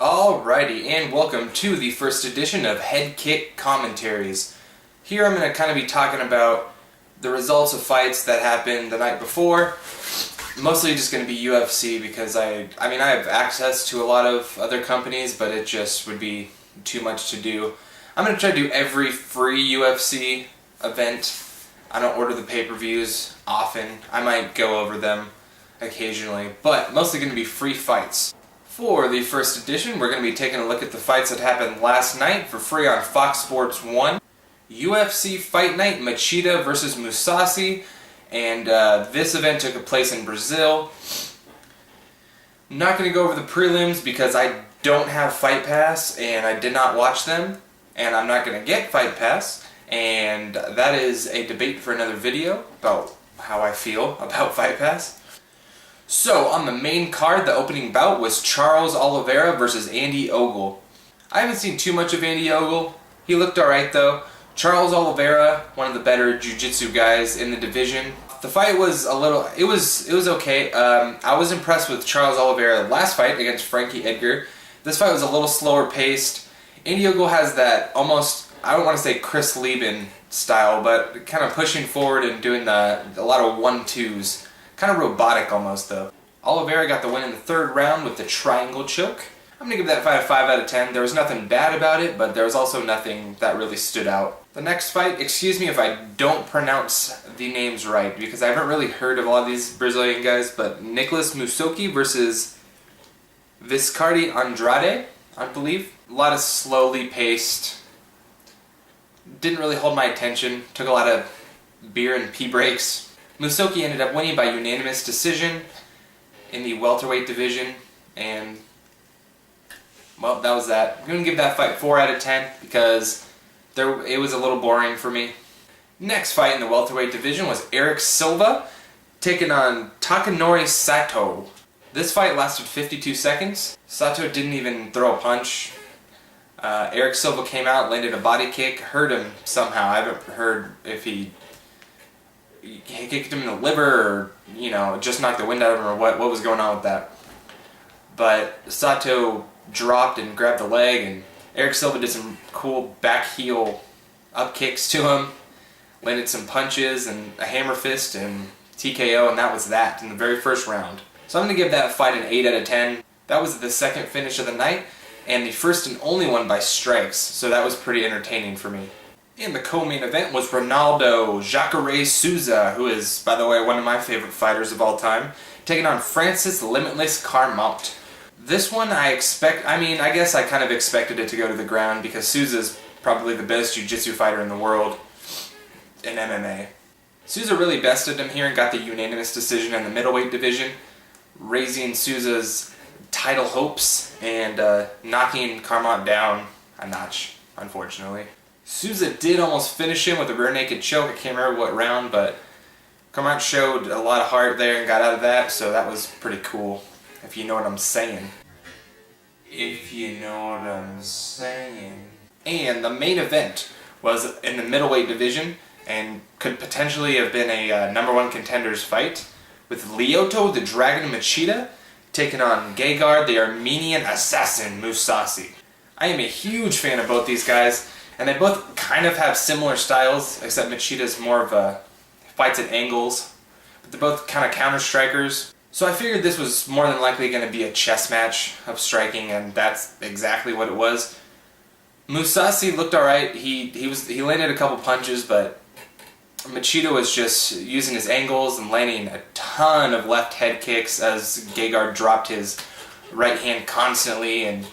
Alrighty, and welcome to the first edition of HeadKick Commentaries. Here I'm going to kind of be talking about the results of fights that happened the night before. Mostly just going to be UFC because I have access to a lot of other companies, but it just would be too much to do. I'm going to try to do every free UFC event. I don't order the pay-per-views often. I might go over them occasionally, but mostly going to be free fights. For the first edition, we're going to be taking a look at the fights that happened last night for free on Vol.1. UFC Fight Night, Machida versus Mousasi, and this event took place in Brazil. I'm not going to go over the prelims because I don't have Fight Pass and I did not watch them, and I'm not going to get Fight Pass, and that is a debate for another video about how I feel about Fight Pass. So, on the main card, the opening bout was Charles Oliveira versus Andy Ogle. I haven't seen too much of Andy Ogle. He looked alright though. Charles Oliveira, one of the better jiu-jitsu guys in the division. The fight was it was okay. I was impressed with Charles Oliveira last fight against Frankie Edgar. This fight was a little slower paced. Andy Ogle has that almost, I don't want to say Chris Lieben style, but kind of pushing forward and doing a lot of 1-2s. Kind of robotic almost though. Oliveira got the win in the third round with the triangle choke. I'm going to give that fight a 5 out of 10. There was nothing bad about it, but there was also nothing that really stood out. The next fight, excuse me if I don't pronounce the names right, because I haven't really heard of a lot of these Brazilian guys, but Nicholas Mousasi versus Viscardi Andrade, I believe. A lot of slowly paced. Didn't really hold my attention. Took a lot of beer and pee breaks. Mousasi ended up winning by unanimous decision in the welterweight division, and well, that was that. I'm going to give that fight 4 out of 10 because it was a little boring for me. Next fight in the welterweight division was Eric Silva taking on Takanori Sato. This fight lasted 52 seconds. Sato didn't even throw a punch. Eric Silva came out, landed a body kick, hurt him somehow. I haven't heard if he kicked him in the liver or, just knocked the wind out of him or what was going on with that. But Sato dropped and grabbed the leg, and Eric Silva did some cool back heel up kicks to him, landed some punches and a hammer fist and TKO, and that was that in the very first round. So I'm going to give that fight an 8 out of 10. That was the second finish of the night, and the first and only one by strikes, so that was pretty entertaining for me. And the co-main event was Ronaldo Jacare Souza, who is, by the way, one of my favorite fighters of all time, taking on Francis Limitless Carmount. This one I guess I kind of expected it to go to the ground because Souza's probably the best jiu-jitsu fighter in the world in MMA. Souza really bested him here and got the unanimous decision in the middleweight division, raising Souza's title hopes and knocking Carmount down a notch, unfortunately. Souza did almost finish him with a rear naked choke. I can't remember what round, but Carmount showed a lot of heart there and got out of that, so that was pretty cool, if you know what I'm saying. If you know what I'm saying. And the main event was in the middleweight division and could potentially have been a number one contenders fight with Lyoto the Dragon Machida taking on Gegard the Armenian Assassin Mousasi. I am a huge fan of both these guys. And they both kind of have similar styles, except Machida's more of a fights at angles. But they're both kind of counter-strikers. So I figured this was more than likely going to be a chess match of striking, and that's exactly what it was. Mousasi looked alright. He landed a couple punches, but Machida was just using his angles and landing a ton of left head kicks as Gegard dropped his right hand constantly, and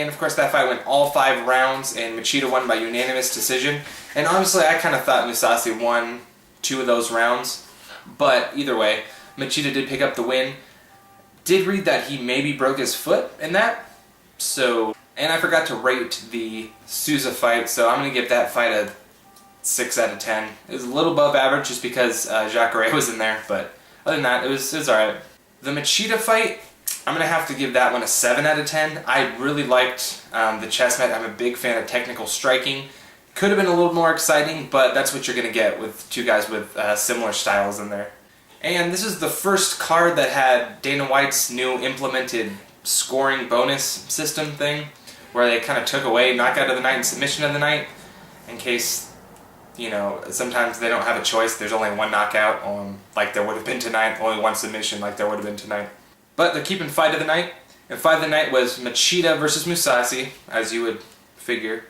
of course that fight went all 5 rounds, and Machida won by unanimous decision. And honestly, I kind of thought Mousasi won 2 of those rounds. But either way, Machida did pick up the win. Did read that he maybe broke his foot in that. And I forgot to rate the Souza fight, so I'm going to give that fight a 6 out of 10. It was a little above average just because Jacare was in there, but other than that, it was alright. The Machida fight, I'm going to have to give that one a 7 out of 10. I really liked the chess match. I'm a big fan of technical striking. Could have been a little more exciting, but that's what you're going to get with 2 guys with similar styles in there. And this is the first card that had Dana White's new implemented scoring bonus system thing where they kind of took away knockout of the night and submission of the night in case, you know, sometimes they don't have a choice. There's only one knockout like there would have been tonight, only one submission like there would have been tonight. But they're keeping fight of the night. And fight of the night was Machida versus Mousasi, as you would figure.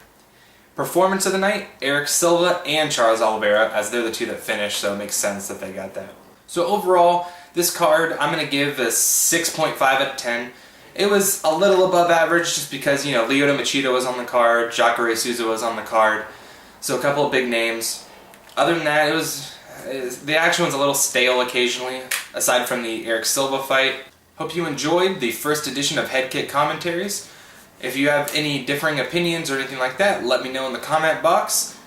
Performance of the night, Eric Silva and Charles Oliveira, as they're the two that finished, so it makes sense that they got that. So overall, this card I'm going to give a 6.5 out of 10. It was a little above average just because, you know, Lyoto Machida was on the card, Jacare Souza was on the card, so a couple of big names. Other than that, the action was a little stale occasionally, aside from the Eric Silva fight. Hope you enjoyed the first edition of HeadKick Commentaries. If you have any differing opinions or anything like that, let me know in the comment box.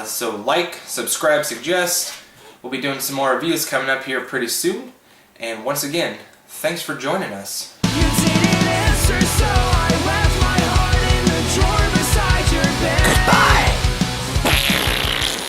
So like, subscribe, suggest. We'll be doing some more reviews coming up here pretty soon. And once again, thanks for joining us. You didn't answer, so